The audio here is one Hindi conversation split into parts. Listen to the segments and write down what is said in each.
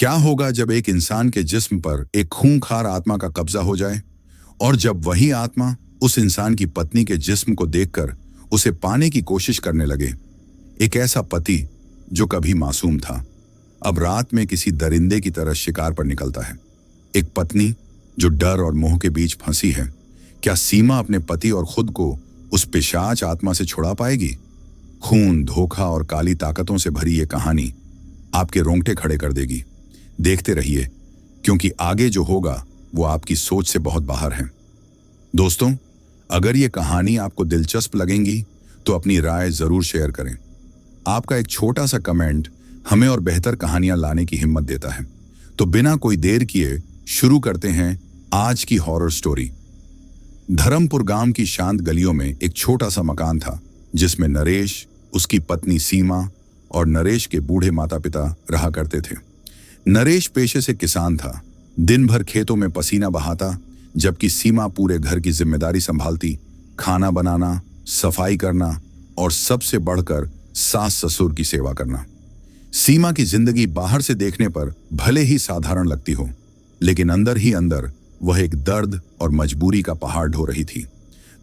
क्या होगा जब एक इंसान के जिस्म पर एक खूंखार आत्मा का कब्जा हो जाए और जब वही आत्मा उस इंसान की पत्नी के जिस्म को देखकर उसे पाने की कोशिश करने लगे। एक ऐसा पति जो कभी मासूम था, अब रात में किसी दरिंदे की तरह शिकार पर निकलता है। एक पत्नी जो डर और मोह के बीच फंसी है। क्या सीमा अपने पति और खुद को उस पिशाच आत्मा से छुड़ा पाएगी? खून, धोखा और काली ताकतों से भरी ये कहानी आपके रोंगटे खड़े कर देगी। देखते रहिए, क्योंकि आगे जो होगा वो आपकी सोच से बहुत बाहर है। दोस्तों, अगर ये कहानी आपको दिलचस्प लगेंगी तो अपनी राय जरूर शेयर करें। आपका एक छोटा सा कमेंट हमें और बेहतर कहानियां लाने की हिम्मत देता है। तो बिना कोई देर किए शुरू करते हैं आज की हॉरर स्टोरी। धर्मपुर गांव की शांत गलियों में एक छोटा सा मकान था, जिसमें नरेश, उसकी पत्नी सीमा और नरेश के बूढ़े माता पिता रहा करते थे। नरेश पेशे से किसान था, दिन भर खेतों में पसीना बहाता, जबकि सीमा पूरे घर की जिम्मेदारी संभालती, खाना बनाना, सफाई करना और सबसे बढ़कर सास ससुर की सेवा करना। सीमा की जिंदगी बाहर से देखने पर भले ही साधारण लगती हो, लेकिन अंदर ही अंदर वह एक दर्द और मजबूरी का पहाड़ ढो रही थी।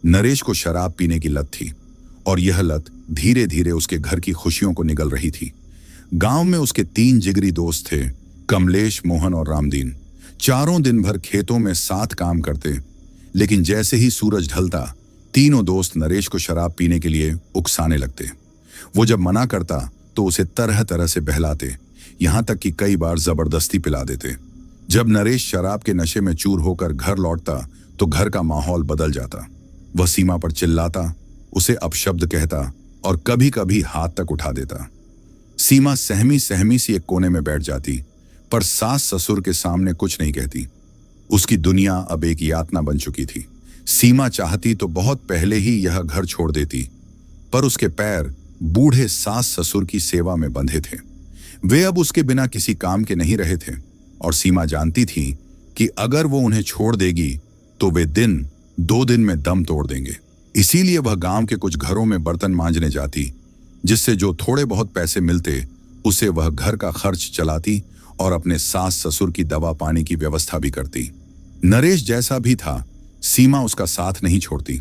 नरेश को शराब पीने की लत थी और यह लत धीरे धीरे उसके घर की खुशियों को निगल रही थी। गांव में उसके 3 जिगरी दोस्त थे, कमलेश, मोहन और रामदीन। चारों दिन भर खेतों में साथ काम करते, लेकिन जैसे ही सूरज ढलता, तीनों दोस्त नरेश को शराब पीने के लिए उकसाने लगते। वो जब मना करता तो उसे तरह तरह से बहलाते, यहां तक कि कई बार जबरदस्ती पिला देते। जब नरेश शराब के नशे में चूर होकर घर लौटता तो घर का माहौल बदल जाता। वह सीमा पर चिल्लाता, उसे अपशब्द कहता और कभी कभी हाथ तक उठा देता। सीमा सहमी सहमी सी एक कोने में बैठ जाती, पर सास ससुर के सामने कुछ नहीं कहती। उसकी दुनिया अब एक यातना बन चुकी थी। सीमा चाहती तो बहुत पहले ही यह घर छोड़ देती, पर उसके पैर बूढ़े सास ससुर की सेवा में बंधे थे। वे अब उसके बिना किसी काम के नहीं रहे थे और सीमा जानती थी कि अगर वो उन्हें छोड़ देगी तो वे 2 दिन में दम तोड़ देंगे। इसीलिए वह गांव के कुछ घरों में बर्तन मांजने जाती, जिससे जो थोड़े बहुत पैसे मिलते उसे वह घर का खर्च चलाती और अपने सास ससुर की दवा पानी की व्यवस्था भी करती। नरेश जैसा भी था, सीमा उसका साथ नहीं छोड़ती।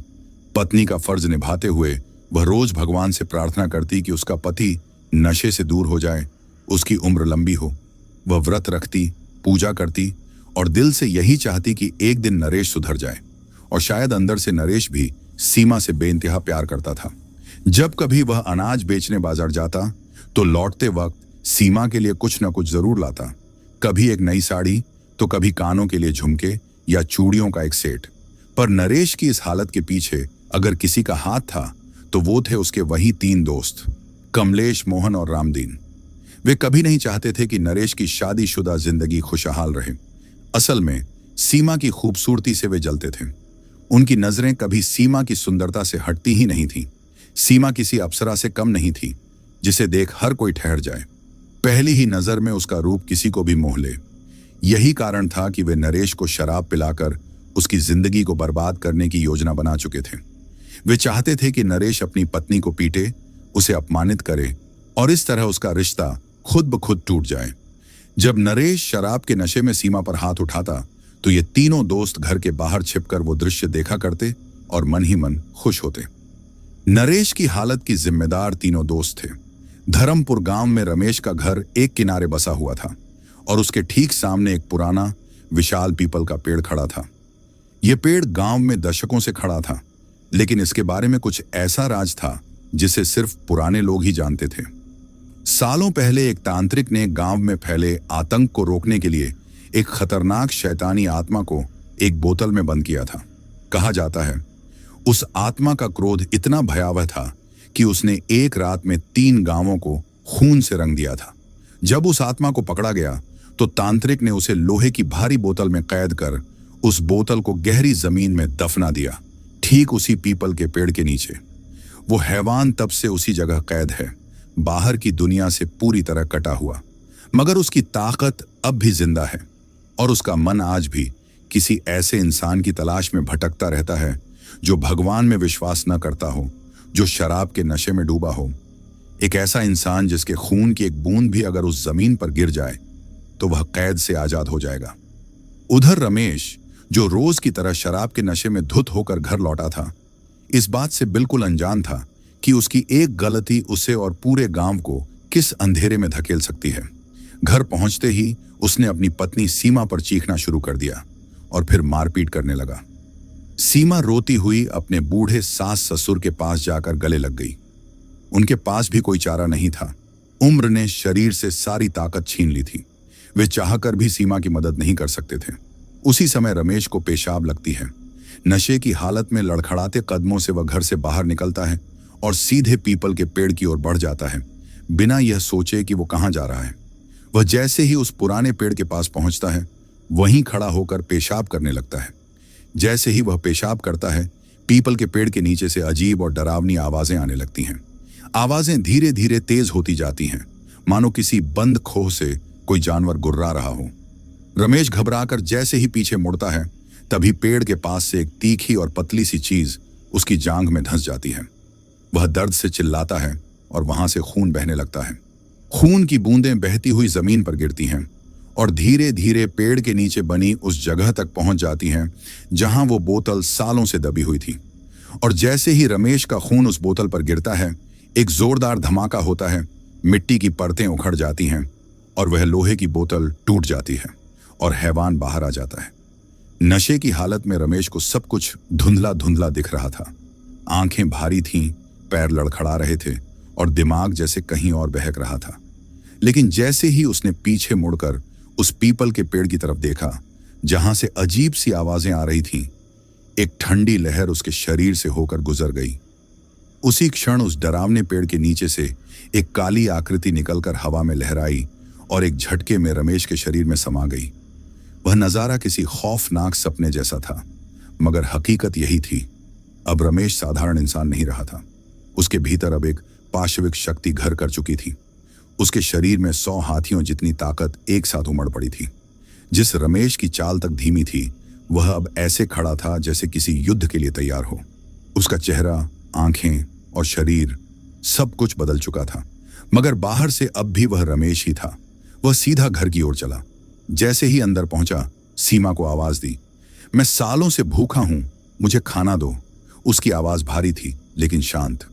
पत्नी का फर्ज निभाते हुए वह रोज भगवान से प्रार्थना करती कि उसका पति नशे से दूर हो जाए, उसकी उम्र लंबी हो। वह व्रत रखती, पूजा करती और दिल से यही चाहती कि एक दिन नरेश सुधर जाए, और शायद अंदर से नरेश भी सीमा से बेइंतहा प्यार करता था। जब कभी वह अनाज बेचने बाजार जाता तो लौटते वक्त सीमा के लिए कुछ न कुछ जरूर लाता। कभी एक नई साड़ी तो कभी कानों के लिए झुमके या चूड़ियों का एक सेट। पर नरेश की इस हालत के पीछे अगर किसी का हाथ था तो वो थे उसके वही 3 दोस्त, कमलेश, मोहन और रामदीन। वे कभी नहीं चाहते थे कि नरेश की शादीशुदा जिंदगी खुशहाल रहे। असल में सीमा की खूबसूरती से वे जलते थे। उनकी नजरें कभी सीमा की सुंदरता से हटती ही नहीं थी। सीमा किसी अप्सरा से कम नहीं थी, जिसे देख हर कोई ठहर जाए, पहली ही नजर में उसका रूप किसी को भी मोह ले। यही कारण था कि वे नरेश को शराब पिलाकर उसकी जिंदगी को बर्बाद करने की योजना बना चुके थे। वे चाहते थे कि नरेश अपनी पत्नी को पीटे, उसे अपमानित करे और इस तरह उसका रिश्ता खुद ब खुद टूट जाए। जब नरेश शराब के नशे में सीमा पर हाथ उठाता तो ये तीनों दोस्त घर के बाहर छिपकर वो दृश्य देखा करते और मन ही मन खुश होते। नरेश की हालत की जिम्मेदार तीनों दोस्त थे। धर्मपुर गांव में रमेश का घर एक किनारे बसा हुआ था और उसके ठीक सामने एक पुराना विशाल पीपल का पेड़ खड़ा था। यह पेड़ गांव में दशकों से खड़ा था, लेकिन इसके बारे में कुछ ऐसा राज था जिसे सिर्फ पुराने लोग ही जानते थे। सालों पहले एक तांत्रिक ने गांव में फैले आतंक को रोकने के लिए एक खतरनाक शैतानी आत्मा को एक बोतल में बंद किया था। कहा जाता है उस आत्मा का क्रोध इतना भयावह था कि उसने एक रात में 3 गांवों को खून से रंग दिया था। जब उस आत्मा को पकड़ा गया तो तांत्रिक ने उसे लोहे की भारी बोतल में कैद कर उस बोतल को गहरी जमीन में दफना दिया, ठीक उसी पीपल के पेड़ के नीचे। वो हैवान तब से उसी जगह कैद है, बाहर की दुनिया से पूरी तरह कटा हुआ, मगर उसकी ताकत अब भी जिंदा है और उसका मन आज भी किसी ऐसे इंसान की तलाश में भटकता रहता है जो भगवान में विश्वास न करता हो, जो शराब के नशे में डूबा हो। एक ऐसा इंसान जिसके खून की एक बूंद भी अगर उस जमीन पर गिर जाए तो वह कैद से आजाद हो जाएगा। उधर रमेश, जो रोज की तरह शराब के नशे में धुत होकर घर लौटा था, इस बात से बिल्कुल अनजान था कि उसकी एक गलती उसे और पूरे गांव को किस अंधेरे में धकेल सकती है। घर पहुंचते ही उसने अपनी पत्नी सीमा पर चीखना शुरू कर दिया और फिर मारपीट करने लगा। सीमा रोती हुई अपने बूढ़े सास ससुर के पास जाकर गले लग गई। उनके पास भी कोई चारा नहीं था। उम्र ने शरीर से सारी ताकत छीन ली थी। वे चाहकर भी सीमा की मदद नहीं कर सकते थे। उसी समय रमेश को पेशाब लगती है। नशे की हालत में लड़खड़ाते कदमों से वह घर से बाहर निकलता है और सीधे पीपल के पेड़ की ओर बढ़ जाता है, बिना यह सोचे कि वो कहां जा रहा है। वह जैसे ही उस पुराने पेड़ के पास पहुंचता है, वहीं खड़ा होकर पेशाब करने लगता है। जैसे ही वह पेशाब करता है, पीपल के पेड़ के नीचे से अजीब और डरावनी आवाजें आने लगती हैं। आवाजें धीरे धीरे तेज होती जाती हैं, मानो किसी बंद खोह से कोई जानवर गुर्रा रहा हो। रमेश घबराकर जैसे ही पीछे मुड़ता है, तभी पेड़ के पास से एक तीखी और पतली सी चीज उसकी जांघ में धंस जाती है। वह दर्द से चिल्लाता है और वहां से खून बहने लगता है। खून की बूंदें बहती हुई जमीन पर गिरती हैं और धीरे धीरे पेड़ के नीचे बनी उस जगह तक पहुंच जाती हैं जहां वो बोतल सालों से दबी हुई थी। और जैसे ही रमेश का खून उस बोतल पर गिरता है, एक जोरदार धमाका होता है। मिट्टी की परतें उखड़ जाती हैं और वह लोहे की बोतल टूट जाती है और हैवान बाहर आ जाता है। नशे की हालत में रमेश को सब कुछ धुंधला धुंधला दिख रहा था। आंखें भारी थीं, पैर लड़खड़ा रहे थे और दिमाग जैसे कहीं और बहक रहा था। लेकिन जैसे ही उसने पीछे मुड़कर उस पीपल के पेड़ की तरफ देखा जहां से अजीब सी आवाजें आ रही थीं, एक ठंडी लहर उसके शरीर से होकर गुजर गई। उसी क्षण उस डरावने पेड़ के नीचे से एक काली आकृति निकलकर हवा में लहराई और एक झटके में रमेश के शरीर में समा गई। वह नजारा किसी खौफनाक सपने जैसा था, मगर हकीकत यही थी। अब रमेश साधारण इंसान नहीं रहा था। उसके भीतर अब एक पाशविक शक्ति घर कर चुकी थी। उसके शरीर में 100 हाथियों जितनी ताकत एक साथ उमड़ पड़ी थी। जिस रमेश की चाल तक धीमी थी, वह अब ऐसे खड़ा था जैसे किसी युद्ध के लिए तैयार हो। उसका चेहरा, आंखें और शरीर सब कुछ बदल चुका था, मगर बाहर से अब भी वह रमेश ही था। वह सीधा घर की ओर चला। जैसे ही अंदर पहुंचा, सीमा को आवाज दी, मैं सालों से भूखा हूं, मुझे खाना दो। उसकी आवाज भारी थी लेकिन शांत।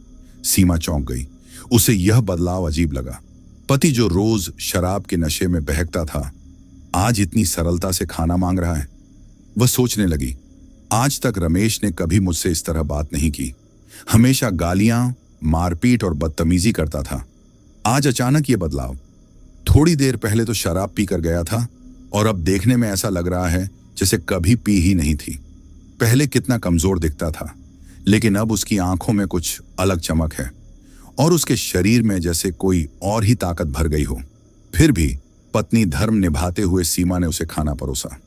सीमा चौंक गई। उसे यह बदलाव अजीब लगा। पति जो रोज शराब के नशे में बहकता था, आज इतनी सरलता से खाना मांग रहा है। वह सोचने लगी, आज तक रमेश ने कभी मुझसे इस तरह बात नहीं की। हमेशा गालियां, मारपीट और बदतमीजी करता था। आज अचानक ये बदलाव। थोड़ी देर पहले तो शराब पीकर गया था और अब देखने में ऐसा लग रहा है जैसे कभी पी ही नहीं थी। पहले कितना कमजोर दिखता था, लेकिन अब उसकी आंखों में कुछ अलग चमक है और उसके शरीर में जैसे कोई और ही ताकत भर गई हो। फिर भी पत्नी धर्म निभाते हुए सीमा ने उसे खाना परोसा।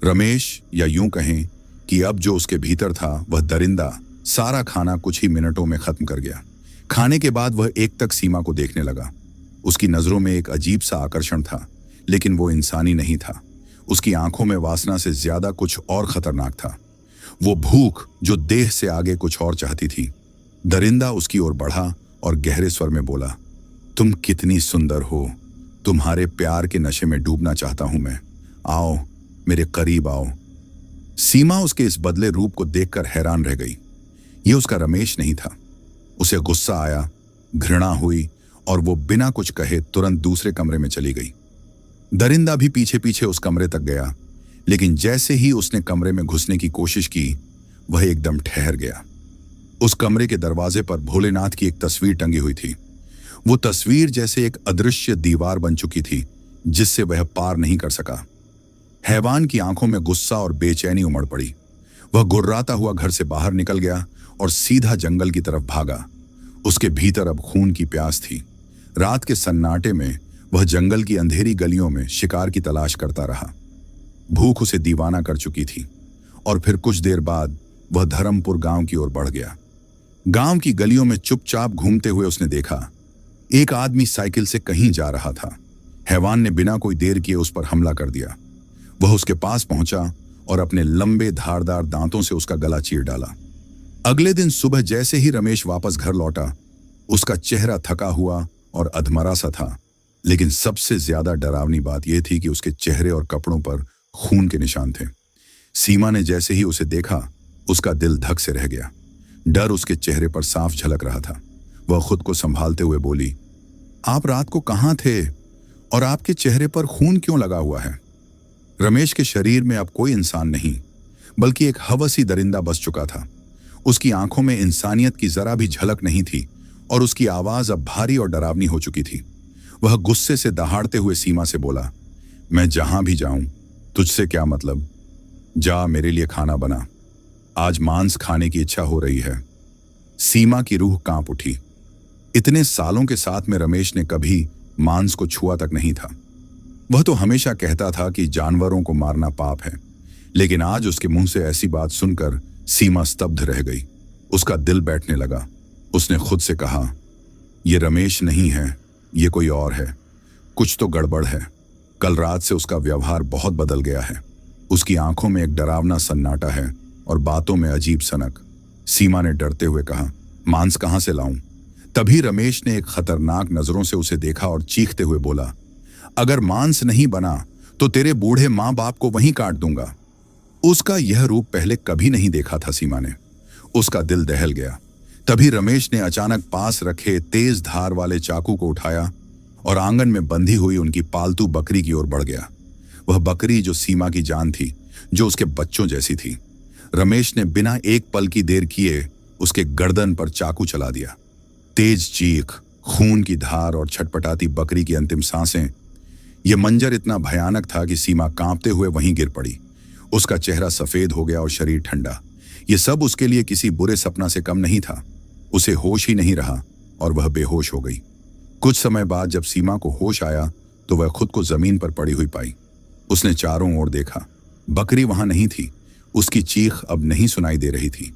रमेश, या यूं कहें कि अब जो उसके भीतर था वह दरिंदा, सारा खाना कुछ ही मिनटों में खत्म कर गया। खाने के बाद वह एकटक सीमा को देखने लगा। उसकी नजरों में एक अजीब सा आकर्षण था, लेकिन वो इंसानी नहीं था। उसकी आंखों में वासना से ज्यादा कुछ और खतरनाक था। वो भूख जो देह से आगे कुछ और चाहती थी। दरिंदा उसकी ओर बढ़ा और गहरे स्वर में बोला, तुम कितनी सुंदर हो, तुम्हारे प्यार के नशे में डूबना चाहता हूं मैं। आओ, मेरे करीब आओ। सीमा उसके इस बदले रूप को देखकर हैरान रह गई। यह उसका रमेश नहीं था। उसे गुस्सा आया, घृणा हुई और वो बिना कुछ कहे तुरंत दूसरे कमरे में चली गई। दरिंदा भी पीछे पीछे उस कमरे तक गया, लेकिन जैसे ही उसने कमरे में घुसने की कोशिश की, वह एकदम ठहर गया। उस कमरे के दरवाजे पर भोलेनाथ की एक तस्वीर टंगी हुई थी। वो तस्वीर जैसे एक अदृश्य दीवार बन चुकी थी जिससे वह पार नहीं कर सका। हैवान की आंखों में गुस्सा और बेचैनी उमड़ पड़ी। वह गुर्राता हुआ घर से बाहर निकल गया और सीधा जंगल की तरफ भागा। उसके भीतर अब खून की प्यास थी। रात के सन्नाटे में वह जंगल की अंधेरी गलियों में शिकार की तलाश करता रहा। भूख उसे दीवाना कर चुकी थी और फिर कुछ देर बाद वह धर्मपुर गांव की ओर बढ़ गया। गांव की गलियों में चुपचाप घूमते हुए उसने देखा, एक आदमी साइकिल से कहीं जा रहा था। हैवान ने बिना कोई देर किए उस पर हमला कर दिया। वह उसके पास पहुंचा और अपने लंबे धारदार दांतों से उसका गला चीर डाला। अगले दिन सुबह जैसे ही रमेश वापस घर लौटा, उसका चेहरा थका हुआ और अधमरा सा था। लेकिन सबसे ज्यादा डरावनी बात यह थी कि उसके चेहरे और कपड़ों पर खून के निशान थे। सीमा ने जैसे ही उसे देखा, उसका दिल धक से रह गया। डर उसके चेहरे पर साफ झलक रहा था। वह खुद को संभालते हुए बोली, आप रात को कहाँ थे और आपके चेहरे पर खून क्यों लगा हुआ है? रमेश के शरीर में अब कोई इंसान नहीं, बल्कि एक हवसी दरिंदा बस चुका था। उसकी आंखों में इंसानियत की जरा भी झलक नहीं थी और उसकी आवाज अब भारी और डरावनी हो चुकी थी। वह गुस्से से दहाड़ते हुए सीमा से बोला, मैं जहां भी जाऊं तुझसे क्या मतलब? जा, मेरे लिए खाना बना, आज मांस खाने की इच्छा हो रही है। सीमा की रूह कांप उठी। इतने सालों के साथ में रमेश ने कभी मांस को छुआ तक नहीं था। वह तो हमेशा कहता था कि जानवरों को मारना पाप है, लेकिन आज उसके मुंह से ऐसी बात सुनकर सीमा स्तब्ध रह गई। उसका दिल बैठने लगा। उसने खुद से कहा, यह रमेश नहीं है, ये कोई और है। कुछ तो गड़बड़ है। कल रात से उसका व्यवहार बहुत बदल गया है। उसकी आंखों में एक डरावना सन्नाटा है और बातों में अजीब सनक। सीमा ने डरते हुए कहा, मांस कहां से लाऊं? तभी रमेश ने एक खतरनाक नजरों से उसे देखा और चीखते हुए बोला, अगर मांस नहीं बना तो तेरे बूढ़े मां बाप को वहीं काट दूंगा। उसका यह रूप पहले कभी नहीं देखा था सीमा ने। उसका दिल दहल गया। तभी रमेश ने अचानक पास रखे तेज धार वाले चाकू को उठाया और आंगन में बंधी हुई उनकी पालतू बकरी की ओर बढ़ गया। वह बकरी जो सीमा की जान थी, जो उसके बच्चों जैसी थी। रमेश ने बिना एक पल की देर किए उसके गर्दन पर चाकू चला दिया। तेज चीख, खून की धार और छटपटाती बकरी की अंतिम सांसें। यह मंजर इतना भयानक था कि सीमा कांपते हुए वहीं गिर पड़ी। उसका चेहरा सफेद हो गया और शरीर ठंडा। यह सब उसके लिए किसी बुरे सपना से कम नहीं था। उसे होश ही नहीं रहा और वह बेहोश हो गई। कुछ समय बाद जब सीमा को होश आया तो वह खुद को जमीन पर पड़ी हुई पाई। उसने चारों ओर देखा। बकरी वहां नहीं थी। उसकी चीख अब नहीं सुनाई दे रही थी।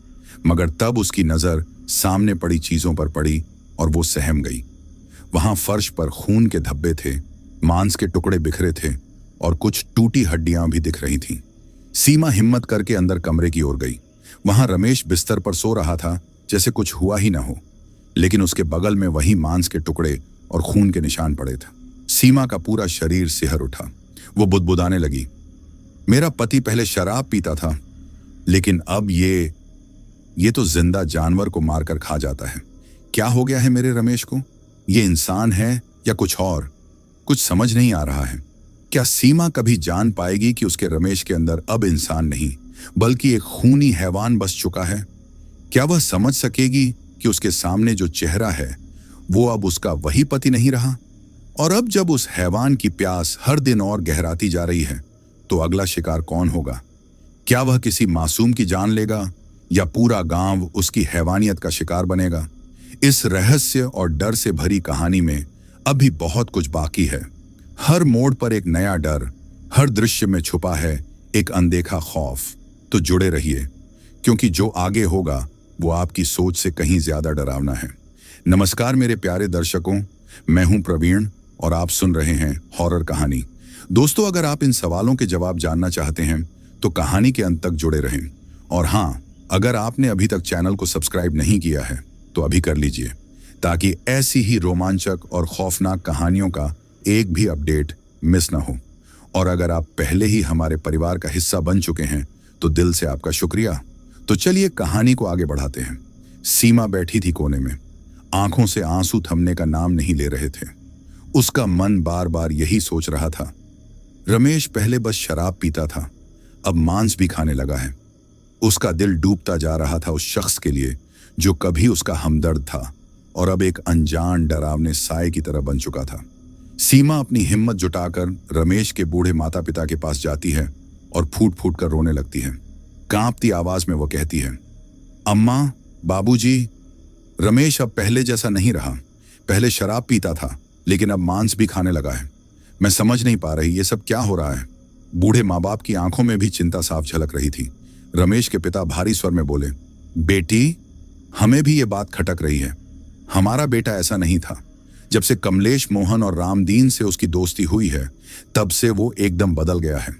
मगर तब उसकी नजर सामने पड़ी चीजों पर पड़ी और वो सहम गई। वहां फर्श पर खून के धब्बे थे, मांस के टुकड़े बिखरे थे और कुछ टूटी हड्डियां भी दिख रही थीं। सीमा हिम्मत करके अंदर कमरे की ओर गई। वहां रमेश बिस्तर पर सो रहा था, जैसे कुछ हुआ ही ना हो, लेकिन उसके बगल में वही मांस के टुकड़े और खून के निशान पड़े थे। सीमा का पूरा शरीर सिहर उठा। वो बुदबुदाने लगी, मेरा पति पहले शराब पीता था, लेकिन अब ये तो जिंदा जानवर को मारकर खा जाता है। क्या हो गया है मेरे रमेश को? ये इंसान है या कुछ और? कुछ समझ नहीं आ रहा है। क्या सीमा कभी जान पाएगी कि उसके रमेश के अंदर अब इंसान नहीं, बल्कि एक खूनी हैवान बस चुका है? क्या वह समझ सकेगी कि उसके सामने जो चेहरा है वो अब उसका वही पति नहीं रहा? और अब जब उस हैवान की प्यास हर दिन और गहराती जा रही है, तो अगला शिकार कौन होगा? क्या वह किसी मासूम की जान लेगा या पूरा गांव उसकी हैवानियत का शिकार बनेगा? इस रहस्य और डर से भरी कहानी में अभी बहुत कुछ बाकी है। हर मोड़ पर एक नया डर, हर दृश्य में छुपा है एक अनदेखा खौफ। तो जुड़े रहिए, क्योंकि जो आगे होगा वो आपकी सोच से कहीं ज्यादा डरावना है। नमस्कार मेरे प्यारे दर्शकों, मैं हूं प्रवीण और आप सुन रहे हैं हॉरर कहानी। दोस्तों, अगर आप इन सवालों के जवाब जानना चाहते हैं तो कहानी के अंत तक जुड़े रहें। और हाँ, अगर आपने अभी तक चैनल को सब्सक्राइब नहीं किया है तो अभी कर लीजिए, ताकि ऐसी ही रोमांचक और खौफनाक कहानियों का एक भी अपडेट मिस ना हो। और अगर आप पहले ही हमारे परिवार का हिस्सा बन चुके हैं तो दिल से आपका शुक्रिया। तो चलिए कहानी को आगे बढ़ाते हैं। सीमा बैठी थी कोने में। आंखों से आंसू थमने का नाम नहीं ले रहे थे। उसका मन बार बार यही सोच रहा था, रमेश पहले बस शराब पीता था, अब मांस भी खाने लगा है। उसका दिल डूबता जा रहा था उस शख्स के लिए जो कभी उसका हमदर्द था और अब एक अनजान डरावने साए की तरह बन चुका था। सीमा अपनी हिम्मत जुटाकर रमेश के बूढ़े माता पिता के पास जाती है और फूट फूट कर रोने लगती है। कांपती आवाज में वो कहती है, अम्मा, बाबूजी, रमेश अब पहले जैसा नहीं रहा। पहले शराब पीता था, लेकिन अब मांस भी खाने लगा है। मैं समझ नहीं पा रही ये सब क्या हो रहा है। बूढ़े माँ बाप की आंखों में भी चिंता साफ झलक रही थी। रमेश के पिता भारी स्वर में बोले, बेटी, हमें भी ये बात खटक रही है। हमारा बेटा ऐसा नहीं था। जब से कमलेश मोहन और रामदीन से उसकी दोस्ती हुई है, तब से वो एकदम बदल गया है।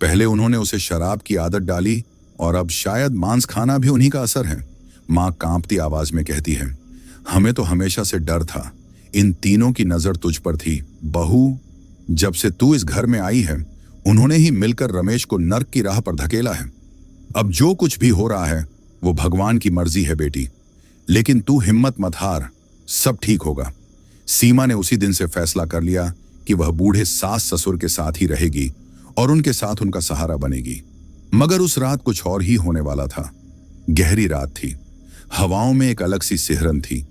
पहले उन्होंने उसे शराब की आदत डाली और अब शायद मांस खाना भी उन्हीं का असर है। माँ कांपती आवाज में कहती है, हमें तो हमेशा से डर था, इन तीनों की नजर तुझ पर थी। बहू, जब से तू इस घर में आई है, उन्होंने ही मिलकर रमेश को नर्क की राह पर धकेला है। अब जो कुछ भी हो रहा है वो भगवान की मर्जी है बेटी, लेकिन तू हिम्मत मत हार, सब ठीक होगा। सीमा ने उसी दिन से फैसला कर लिया कि वह बूढ़े सास ससुर के साथ ही रहेगी और उनके साथ उनका सहारा बनेगी। मगर उस रात कुछ और ही होने वाला था। गहरी रात थी, हवाओं में एक अलग सी सिहरन थी।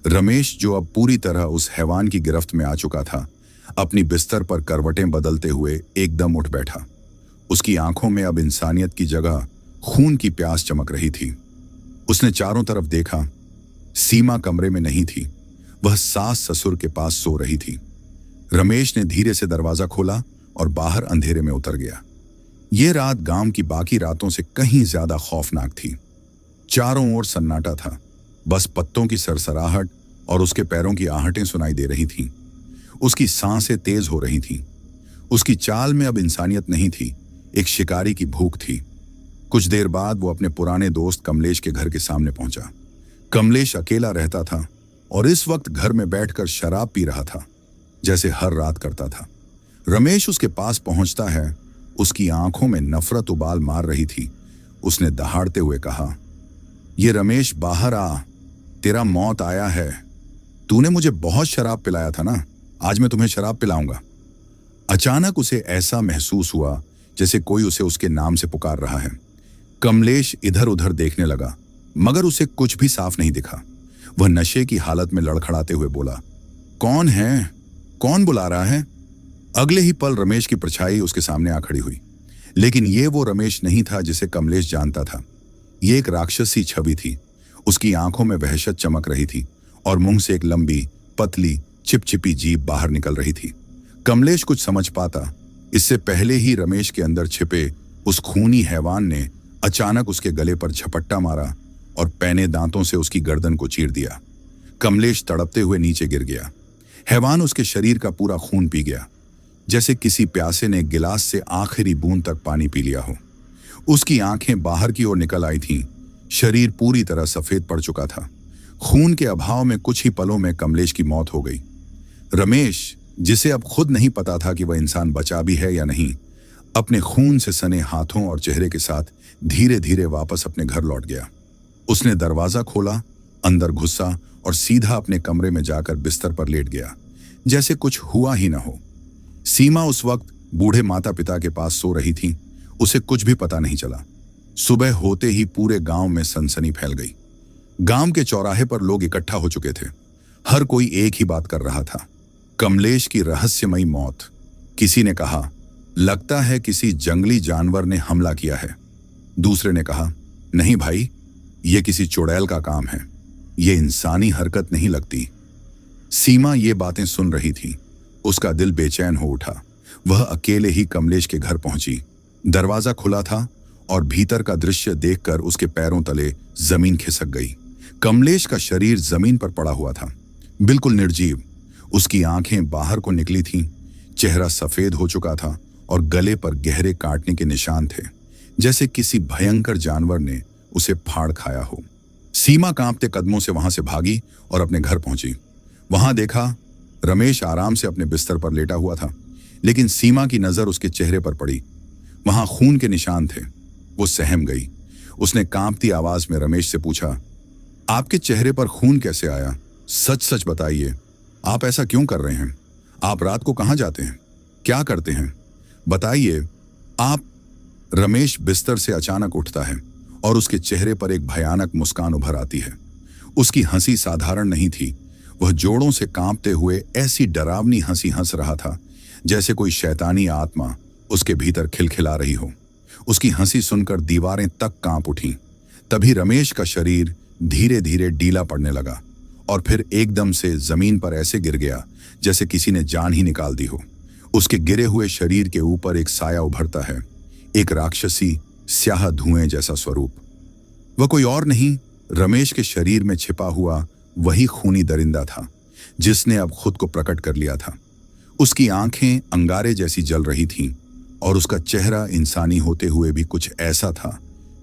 रमेश, जो अब पूरी तरह उस हैवान की गिरफ्त में आ चुका था, अपनी बिस्तर पर करवटें बदलते हुए एकदम उठ बैठा। उसकी आंखों में अब इंसानियत की जगह खून की प्यास चमक रही थी। उसने चारों तरफ देखा। सीमा कमरे में नहीं थी, वह सास ससुर के पास सो रही थी। रमेश ने धीरे से दरवाजा खोला और बाहर अंधेरे में उतर गया। ये रात गांव की बाकी रातों से कहीं ज्यादा खौफनाक थी। चारों ओर सन्नाटा था, बस पत्तों की सरसराहट और उसके पैरों की आहटें सुनाई दे रही थीं। उसकी सांसें तेज हो रही थीं। उसकी चाल में अब इंसानियत नहीं थी, एक शिकारी की भूख थी। कुछ देर बाद वो अपने पुराने दोस्त कमलेश के घर के सामने पहुंचा। कमलेश अकेला रहता था और इस वक्त घर में बैठकर शराब पी रहा था, जैसे हर रात करता था। रमेश उसके पास पहुंचता है, उसकी आंखों में नफरत उबाल मार रही थी। उसने दहाड़ते हुए कहा, ये रमेश, बाहर आ, तेरा मौत आया है। तूने मुझे बहुत शराब पिलाया था ना, आज मैं तुम्हें शराब पिलाऊंगा। अचानक उसे ऐसा महसूस हुआ जैसे कोई उसे उसके नाम से पुकार रहा है। कमलेश इधर उधर देखने लगा, मगर उसे कुछ भी साफ नहीं दिखा। वह नशे की हालत में लड़खड़ाते हुए बोला, कौन है? कौन बुला रहा है? अगले ही पल रमेश की परछाई उसके सामने आ खड़ी हुई। लेकिन ये वो रमेश नहीं था जिसे कमलेश जानता था। ये एक राक्षसी छवि थी। उसकी आंखों में वहशत चमक रही थी और मुंह से एक लंबी, पतली, चिपचिपी जीभ बाहर निकल रही थी। कमलेश कुछ समझ पाता इससे पहले ही रमेश के अंदर छिपे उस खूनी हैवान ने अचानक उसके गले पर झपट्टा मारा और पैने दांतों से उसकी गर्दन को चीर दिया। कमलेश तड़पते हुए नीचे गिर गया। हैवान उसके शरीर का पूरा खून पी गया, जैसे किसी प्यासे ने गिलास से आखिरी बूंद तक पानी पी लिया हो। उसकी आंखें बाहर की ओर निकल आई थीं। शरीर पूरी तरह सफेद पड़ चुका था। खून के अभाव में कुछ ही पलों में कमलेश की मौत हो गई। रमेश, जिसे अब खुद नहीं पता था कि वह इंसान बचा भी है या नहीं, अपने खून से सने हाथों और चेहरे के साथ धीरे धीरे वापस अपने घर लौट गया। उसने दरवाजा खोला, अंदर घुसा और सीधा अपने कमरे में जाकर बिस्तर पर लेट गया, जैसे कुछ हुआ ही न हो। सीमा उस वक्त बूढ़े माता पिता के पास सो रही थी। उसे कुछ भी पता नहीं चला। सुबह होते ही पूरे गांव में सनसनी फैल गई। गांव के चौराहे पर लोग इकट्ठा हो चुके थे। हर कोई एक ही बात कर रहा था, कमलेश की रहस्यमयी मौत। किसी ने कहा, लगता है किसी जंगली जानवर ने हमला किया है। दूसरे ने कहा, नहीं भाई, ये किसी चुड़ैल का काम है, ये इंसानी हरकत नहीं लगती। सीमा ये बातें सुन रही थी। उसका दिल बेचैन हो उठा। वह अकेले ही कमलेश के घर पहुंची। दरवाजा खुला था और भीतर का दृश्य देखकर उसके पैरों तले जमीन खिसक गई। कमलेश का शरीर जमीन पर पड़ा हुआ था, बिल्कुल निर्जीव। उसकी आंखें बाहर को निकली थीं, चेहरा सफेद हो चुका था और गले पर गहरे काटने के निशान थे, जैसे किसी भयंकर जानवर ने उसे फाड़ खाया हो। सीमा कांपते कदमों से वहां से भागी और अपने घर पहुंची। वहां देखा, रमेश आराम से अपने बिस्तर पर लेटा हुआ था, लेकिन सीमा की नजर उसके चेहरे पर पड़ी। वहां खून के निशान थे। वो सहम गई। उसने कांपती आवाज में रमेश से पूछा, आपके चेहरे पर खून कैसे आया? सच सच बताइए, आप ऐसा क्यों कर रहे हैं? आप रात को कहां जाते हैं? क्या करते हैं? बताइए आप। रमेश बिस्तर से अचानक उठता है और उसके चेहरे पर एक भयानक मुस्कान उभर आती है। उसकी हंसी साधारण नहीं थी। वह जोड़ों से कांपते हुए ऐसी डरावनी हंसी हंस रहा था जैसे कोई शैतानी आत्मा उसके भीतर खिलखिला रही हो। उसकी हंसी सुनकर दीवारें तक कांप उठीं। तभी रमेश का शरीर धीरे धीरे ढीला पड़ने लगा और फिर एकदम से जमीन पर ऐसे गिर गया जैसे किसी ने जान ही निकाल दी हो। उसके गिरे हुए शरीर के ऊपर एक साया उभरता है, एक राक्षसी स्याह धुएं जैसा स्वरूप। वह कोई और नहीं, रमेश के शरीर में छिपा हुआ वही खूनी दरिंदा था जिसने अब खुद को प्रकट कर लिया था। उसकी आंखें अंगारे जैसी जल रही थीं और उसका चेहरा इंसानी होते हुए भी कुछ ऐसा था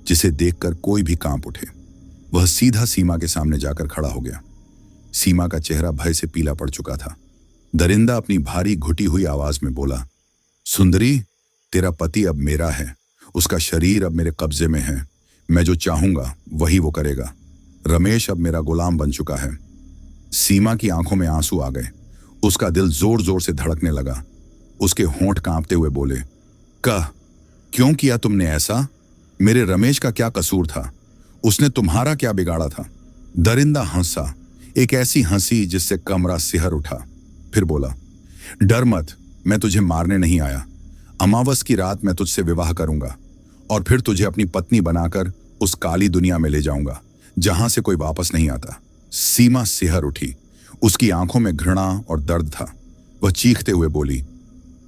जिसे देखकर कोई भी कांप उठे। वह सीधा सीमा के सामने जाकर खड़ा हो गया। सीमा का चेहरा भय से पीला पड़ चुका था। दरिंदा अपनी भारी घुटी हुई आवाज में बोला, सुंदरी, तेरा पति अब मेरा है, उसका शरीर अब मेरे कब्जे में है। मैं जो चाहूंगा वही वो करेगा। रमेश अब मेरा गुलाम बन चुका है। सीमा की आंखों में आंसू आ गए। उसका दिल जोर जोर से धड़कने लगा। उसके होंठ कांपते हुए बोले, कह, क्यों किया तुमने ऐसा? मेरे रमेश का क्या कसूर था? उसने तुम्हारा क्या बिगाड़ा था? दरिंदा हंसा, एक ऐसी हंसी जिससे कमरा सिहर उठा। फिर बोला, डर मत, मैं तुझे मारने नहीं आया। अमावस की रात मैं तुझसे विवाह करूंगा और फिर तुझे अपनी पत्नी बनाकर उस काली दुनिया में ले जाऊंगा जहां से कोई वापस नहीं आता। सीमा सिहर उठी। उसकी आंखों में घृणा और दर्द था। वह चीखते हुए बोली,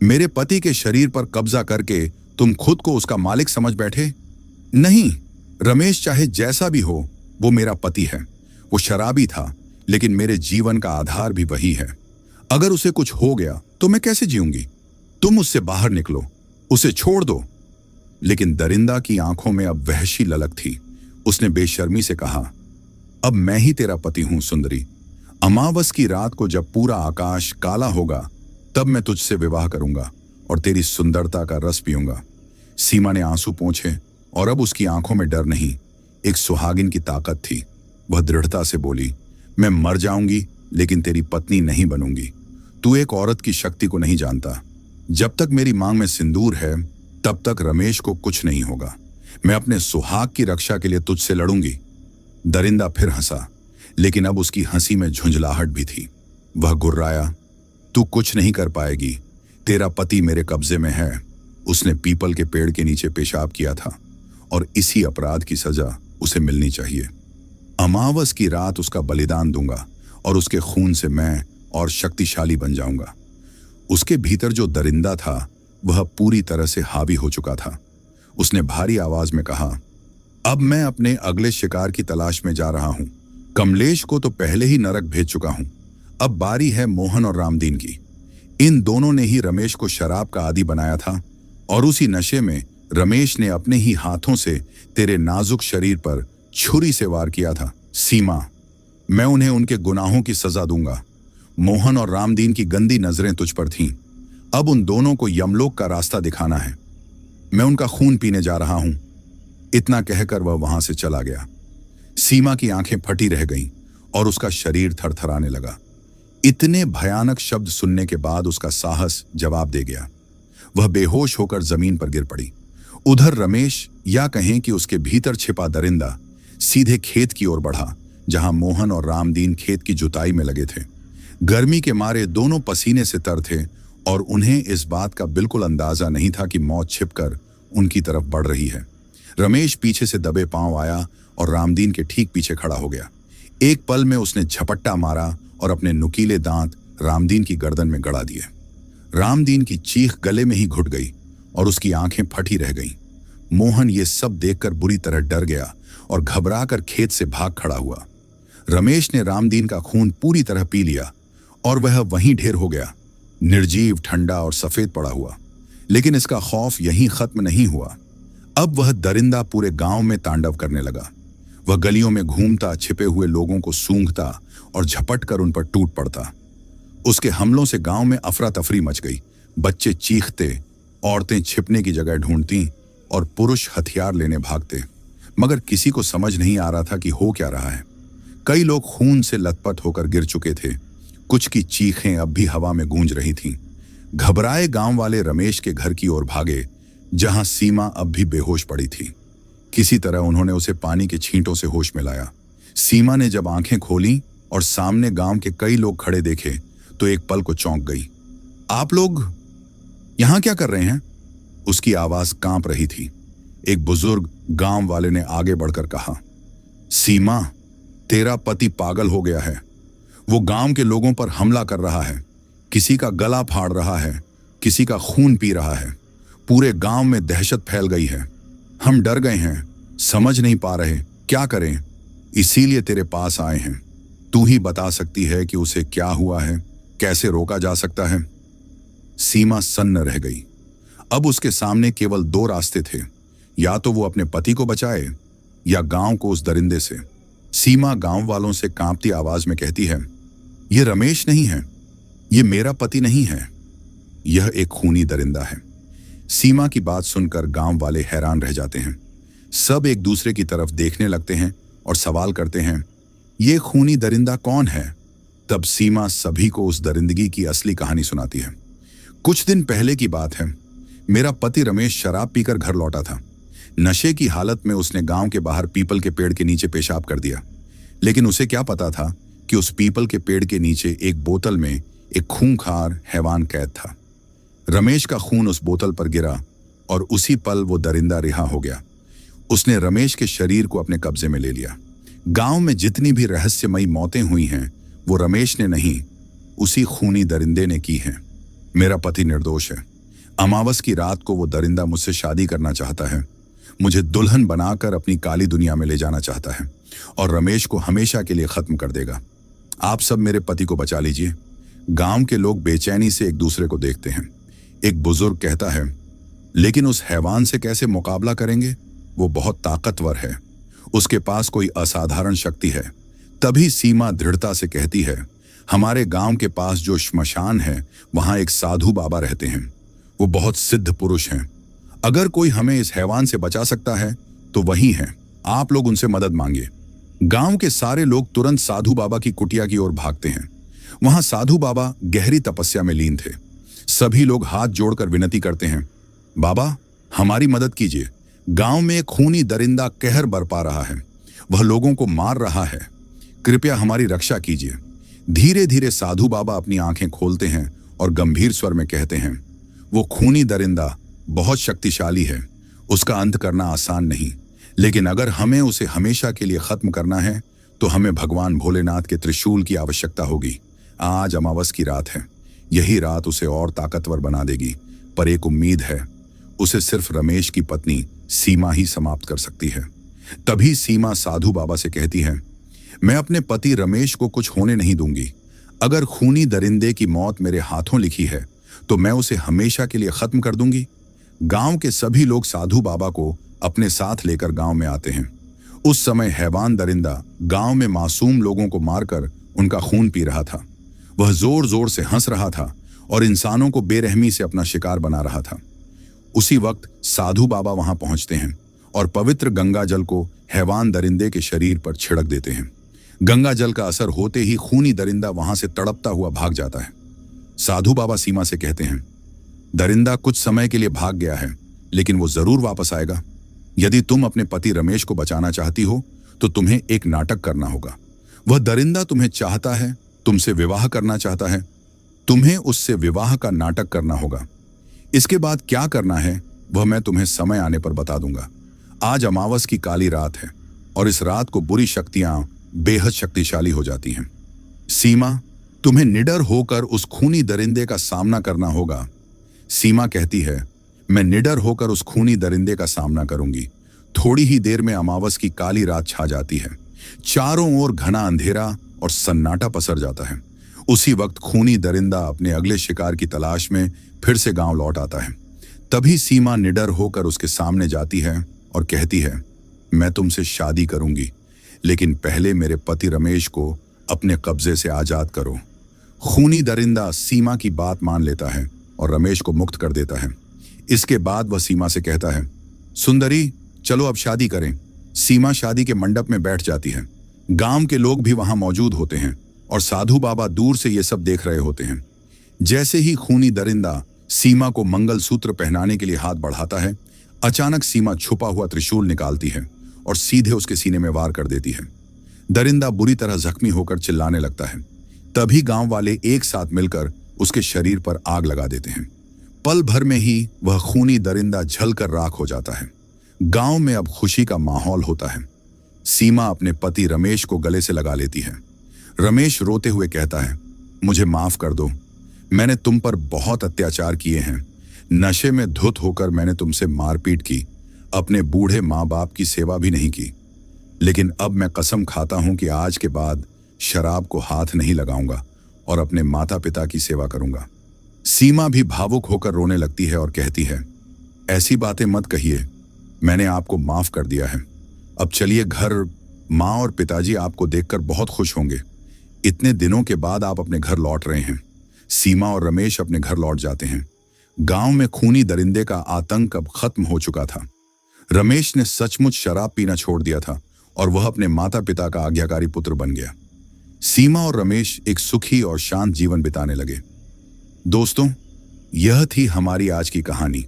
मेरे पति के शरीर पर कब्जा करके तुम खुद को उसका मालिक समझ बैठे? नहीं, रमेश चाहे जैसा भी हो, वो मेरा पति है। वो शराबी था, लेकिन मेरे जीवन का आधार भी वही है। अगर उसे कुछ हो गया तो मैं कैसे जीऊंगी? तुम उससे बाहर निकलो, उसे छोड़ दो। लेकिन दरिंदा की आंखों में अब वहशी ललक थी। उसने बेशर्मी से कहा, अब मैं ही तेरा पति हूं सुंदरी। अमावस की रात को जब पूरा आकाश काला होगा तब मैं तुझसे विवाह करूंगा और तेरी सुंदरता का रस पीऊंगा। सीमा ने आंसू पोंछे और अब उसकी आंखों में डर नहीं, एक सुहागिन की ताकत थी। वह दृढ़ता से बोली, मैं मर जाऊंगी लेकिन तेरी पत्नी नहीं बनूंगी। तू एक औरत की शक्ति को नहीं जानता। जब तक मेरी मांग में सिंदूर है तब तक रमेश को कुछ नहीं होगा। मैं अपने सुहाग की रक्षा के लिए तुझसे लड़ूंगी। दरिंदा फिर हंसा, लेकिन अब उसकी हंसी में झुंझलाहट भी थी। वह गुर्राया, तू कुछ नहीं कर पाएगी, तेरा पति मेरे कब्जे में है। उसने पीपल के पेड़ के नीचे पेशाब किया था और इसी अपराध की सजा उसे मिलनी चाहिए। अमावस की रात उसका बलिदान दूंगा और उसके खून से मैं और शक्तिशाली बन जाऊंगा। उसके भीतर जो दरिंदा था वह पूरी तरह से हावी हो चुका था। उसने भारी आवाज में कहा, अब मैं अपने अगले शिकार की तलाश में जा रहा हूं। कमलेश को तो पहले ही नरक भेज चुका हूं। अब बारी है मोहन और रामदीन की। इन दोनों ने ही रमेश को शराब का आदी बनाया था और उसी नशे में रमेश ने अपने ही हाथों से तेरे नाजुक शरीर पर छुरी से वार किया था। सीमा, मैं उन्हें उनके गुनाहों की सजा दूंगा। मोहन और रामदीन की गंदी नजरें तुझ पर थीं। अब उन दोनों को यमलोक का रास्ता दिखाना है। मैं उनका खून पीने जा रहा हूं। इतना कहकर वह वहां से चला गया। सीमा की आंखें फटी रह गईं और उसका शरीर थरथराने लगा। इतने भयानक शब्द सुनने के बाद उसका साहस जवाब दे गया। वह बेहोश होकर जमीन पर गिर पड़ी। उधर रमेश, या कहें कि उसके भीतर छिपा दरिंदा, सीधे खेत की ओर बढ़ा जहां मोहन और रामदीन खेत की जुताई में लगे थे। गर्मी के मारे दोनों पसीने से तर थे और उन्हें इस बात का बिल्कुल अंदाजा नहीं था कि मौत छिपकर उनकी तरफ बढ़ रही है। रमेश पीछे से दबे पांव आया और रामदीन के ठीक पीछे खड़ा हो गया। एक पल में उसने झपट्टा मारा और अपने नुकीले दांत रामदीन की गर्दन में गड़ा दिए। रामदीन की चीख गले में ही घुट गई और उसकी आंखें फटी रह गईं। मोहन ये सब देखकर बुरी तरह डर गया और घबराकर खेत से भाग खड़ा हुआ। रमेश ने रामदीन का खून पूरी तरह पी लिया और वह वहीं ढेर हो गया, निर्जीव, ठंडा और सफेद पड़ा हुआ। लेकिन इसका खौफ यहीं खत्म नहीं हुआ। अब वह दरिंदा पूरे गांव में तांडव करने लगा। वह गलियों में घूमता, छिपे हुए लोगों को सूंघता और झपट कर उन पर टूट पड़ता। उसके हमलों से गांव में अफरा तफरी मच गई। बच्चे चीखते, औरतें छिपने की जगह ढूंढती और पुरुष हथियार लेने भागते, मगर किसी को समझ नहीं आ रहा था कि हो क्या रहा है। कई लोग खून से लथपथ होकर गिर चुके थे। कुछ की चीखें अब भी हवा में गूंज रही थीं। घबराए गांव वाले रमेश के घर की ओर भागे, जहां सीमा अब भी बेहोश पड़ी थी। किसी तरह उन्होंने उसे पानी के छींटों से होश में लाया। सीमा ने जब आंखें खोली और सामने गांव के कई लोग खड़े देखे तो एक पल को चौंक गई। आप लोग यहां क्या कर रहे हैं? उसकी आवाज कांप रही थी। एक बुजुर्ग गांव वाले ने आगे बढ़कर कहा, सीमा, तेरा पति पागल हो गया है। वो गांव के लोगों पर हमला कर रहा है, किसी का गला फाड़ रहा है, किसी का खून पी रहा है। पूरे गांव में दहशत फैल गई है। हम डर गए हैं, समझ नहीं पा रहे क्या करें, इसीलिए तेरे पास आए हैं। तू ही बता सकती है कि उसे क्या हुआ है, कैसे रोका जा सकता है। सीमा सन्न रह गई। अब उसके सामने केवल दो रास्ते थे, या तो वो अपने पति को बचाए या गांव को उस दरिंदे से। सीमा गांव वालों से कांपती आवाज में कहती है, ये रमेश नहीं है, ये मेरा पति नहीं है, यह एक खूनी दरिंदा है। सीमा की बात सुनकर गांव वाले हैरान रह जाते हैं। सब एक दूसरे की तरफ देखने लगते हैं और सवाल करते हैं, ये खूनी दरिंदा कौन है? तब सीमा सभी को उस दरिंदगी की असली कहानी सुनाती है। कुछ दिन पहले की बात है। मेरा पति रमेश शराब पीकर घर लौटा था। नशे की हालत में उसने गांव के बाहर पीपल के पेड़ के नीचे पेशाब कर दिया। लेकिन उसे क्या पता था कि उस पीपल के पेड़ के नीचे एक बोतल में एक खूंखार हैवान कैद था। रमेश का खून उस बोतल पर गिरा और उसी पल वो दरिंदा रिहा हो गया। उसने रमेश के शरीर को अपने कब्जे में ले लिया। गांव में जितनी भी रहस्यमयी मौतें हुई हैं, वो रमेश ने नहीं, उसी खूनी दरिंदे ने की हैं। मेरा पति निर्दोष है। अमावस की रात को वो दरिंदा मुझसे शादी करना चाहता है, मुझे दुल्हन बनाकर अपनी काली दुनिया में ले जाना चाहता है और रमेश को हमेशा के लिए खत्म कर देगा। आप सब मेरे पति को बचा लीजिए। गांव के लोग बेचैनी से एक दूसरे को देखते हैं। एक बुजुर्ग कहता है, लेकिन उस हैवान से कैसे मुकाबला करेंगे? वो बहुत ताकतवर है, उसके पास कोई असाधारण शक्ति है। तभी सीमा दृढ़ता से कहती है, हमारे गांव के पास जो श्मशान है, वहां एक साधु बाबा रहते हैं। वो बहुत सिद्ध पुरुष हैं। अगर कोई हमें इस हैवान से बचा सकता है तो वही है। आप लोग उनसे मदद मांगिए। गांव के सारे लोग तुरंत साधु बाबा की कुटिया की ओर भागते हैं। वहां साधु बाबा गहरी तपस्या में लीन थे। सभी लोग हाथ जोड़कर विनती करते हैं, बाबा हमारी मदद कीजिए। गांव में एक खूनी दरिंदा कहर बरपा रहा है, वह लोगों को मार रहा है, कृपया हमारी रक्षा कीजिए। धीरे धीरे साधु बाबा अपनी आंखें खोलते हैं और गंभीर स्वर में कहते हैं, वो खूनी दरिंदा बहुत शक्तिशाली है, उसका अंत करना आसान नहीं, लेकिन अगर हमें उसे हमेशा के लिए खत्म करना है तो हमें भगवान भोलेनाथ के त्रिशूल की आवश्यकता होगी। आज अमावस की रात है, यही रात उसे और ताकतवर बना देगी। पर एक उम्मीद है, उसे सिर्फ रमेश की पत्नी सीमा ही समाप्त कर सकती है। तभी सीमा साधु बाबा से कहती है, मैं अपने पति रमेश को कुछ होने नहीं दूंगी। अगर खूनी दरिंदे की मौत मेरे हाथों लिखी है तो मैं उसे हमेशा के लिए खत्म कर दूंगी। गांव के सभी लोग साधु बाबा को अपने साथ लेकर गांव में आते हैं। उस समय हैवान दरिंदा गांव में मासूम लोगों को मारकर उनका खून पी रहा था। वह जोर जोर से हंस रहा था और इंसानों को बेरहमी से अपना शिकार बना रहा था। उसी वक्त साधु बाबा वहां पहुंचते हैं और पवित्र गंगा जल को हैवान दरिंदे के शरीर पर छिड़क देते हैं। गंगा जल का असर होते ही खूनी दरिंदा वहां से तड़पता हुआ भाग जाता है। साधु बाबा सीमा से कहते हैं, दरिंदा कुछ समय के लिए भाग गया है, लेकिन वो जरूर वापस आएगा। यदि तुम अपने पति रमेश को बचाना चाहती हो तो तुम्हें एक नाटक करना होगा। वह दरिंदा तुम्हें चाहता है, तुमसे विवाह करना चाहता है, तुम्हें उससे विवाह का नाटक करना होगा। इसके बाद क्या करना है वह मैं तुम्हें समय आने पर बता दूंगा। आज अमावस की काली रात है और इस रात को बुरी शक्तियां बेहद शक्तिशाली हो जाती हैं। सीमा, तुम्हें निडर होकर उस खूनी दरिंदे का सामना करना होगा। सीमा कहती है, मैं निडर होकर उस खूनी दरिंदे का सामना करूंगी। थोड़ी ही देर में अमावस की काली रात छा जाती है। चारों ओर घना अंधेरा और सन्नाटा पसर जाता है। उसी वक्त खूनी दरिंदा अपने अगले शिकार की तलाश में फिर से गांव लौट आता है। तभी सीमा निडर होकर उसके सामने जाती है और कहती है, मैं तुमसे शादी करूंगी, लेकिन पहले मेरे पति रमेश को अपने कब्जे से आजाद करो। खूनी दरिंदा सीमा की बात मान लेता है और रमेश को मुक्त कर देता है। इसके बाद वह सीमा से कहता है, सुंदरी चलो अब शादी करें। सीमा शादी के मंडप में बैठ जाती है। गांव के लोग भी वहां मौजूद होते हैं और साधु बाबा दूर से ये सब देख रहे होते हैं। जैसे ही खूनी दरिंदा सीमा को मंगलसूत्र पहनाने के लिए हाथ बढ़ाता है, अचानक सीमा छुपा हुआ त्रिशूल निकालती है और सीधे उसके सीने में वार कर देती है। दरिंदा बुरी तरह जख्मी होकर चिल्लाने लगता है। तभी गांव वाले एक साथ मिलकर उसके शरीर पर आग लगा देते हैं। पल भर में ही वह खूनी दरिंदा जलकर राख हो जाता है। गांव में अब खुशी का माहौल होता है। सीमा अपने पति रमेश को गले से लगा लेती है। रमेश रोते हुए कहता है, मुझे माफ कर दो, मैंने तुम पर बहुत अत्याचार किए हैं। नशे में धुत होकर मैंने तुमसे मारपीट की, अपने बूढ़े माँ बाप की सेवा भी नहीं की, लेकिन अब मैं कसम खाता हूं कि आज के बाद शराब को हाथ नहीं लगाऊंगा और अपने माता पिता की सेवा करूंगा। सीमा भी भावुक होकर रोने लगती है और कहती है, ऐसी बातें मत कहिए, मैंने आपको माफ कर दिया है। अब चलिए घर, माँ और पिताजी आपको देखकर बहुत खुश होंगे। इतने दिनों के बाद आप अपने घर लौट रहे हैं। सीमा और रमेश अपने घर लौट जाते हैं। गांव में खूनी दरिंदे का आतंक अब खत्म हो चुका था। रमेश ने सचमुच शराब पीना छोड़ दिया था और वह अपने माता पिता का आज्ञाकारी पुत्र बन गया। सीमा और रमेश एक सुखी और शांत जीवन बिताने लगे। दोस्तों, यह थी हमारी आज की कहानी।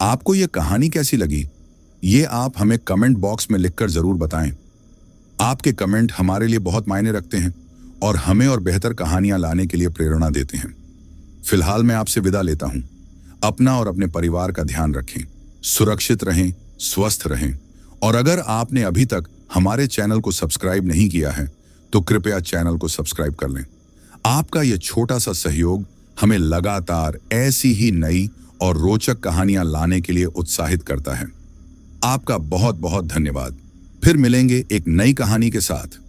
आपको यह कहानी कैसी लगी, ये आप हमें कमेंट बॉक्स में लिखकर जरूर बताएं। आपके कमेंट हमारे लिए बहुत मायने रखते हैं और हमें और बेहतर कहानियां लाने के लिए प्रेरणा देते हैं। फिलहाल मैं आपसे विदा लेता हूं। अपना और अपने परिवार का ध्यान रखें, सुरक्षित रहें, स्वस्थ रहें और अगर आपने अभी तक हमारे चैनल को सब्सक्राइब नहीं किया है तो कृपया चैनल को सब्सक्राइब कर लें। आपका यह छोटा सा सहयोग हमें लगातार ऐसी ही नई और रोचक कहानियां लाने के लिए उत्साहित करता है। आपका बहुत बहुत धन्यवाद। फिर मिलेंगे एक नई कहानी के साथ।